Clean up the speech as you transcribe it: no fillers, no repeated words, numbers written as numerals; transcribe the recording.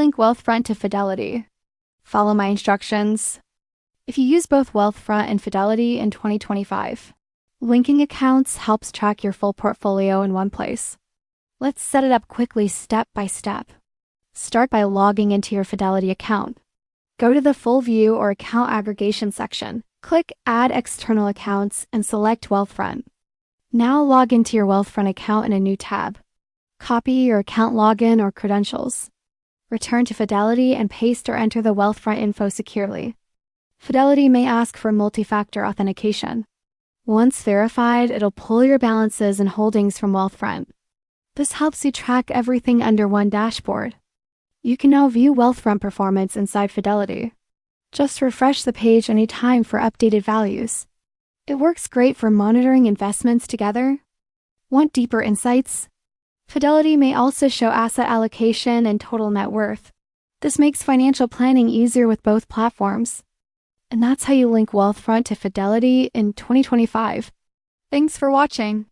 link Wealthfront to Fidelity. Follow my instructions. If you use both Wealthfront and Fidelity in 2025, linking accounts helps track your full portfolio in one place. Let's set it up quickly step by step. Start by logging into your Fidelity account. Go to the Full View or Account Aggregation section. Click Add External Accounts and select Wealthfront. Now log into your Wealthfront account in a new tab. Copy your account login or credentials. Return to Fidelity and paste or enter the Wealthfront info securely. Fidelity may ask for multi-factor authentication. Once verified, it'll pull your balances and holdings from Wealthfront. This helps you track everything under one dashboard. You can now view Wealthfront performance inside Fidelity. Just refresh the page anytime for updated values. It works great for monitoring investments together. Want deeper insights? Fidelity may also show asset allocation and total net worth. This makes financial planning easier with both platforms. And that's how you link Wealthfront to Fidelity in 2025. Thanks for watching.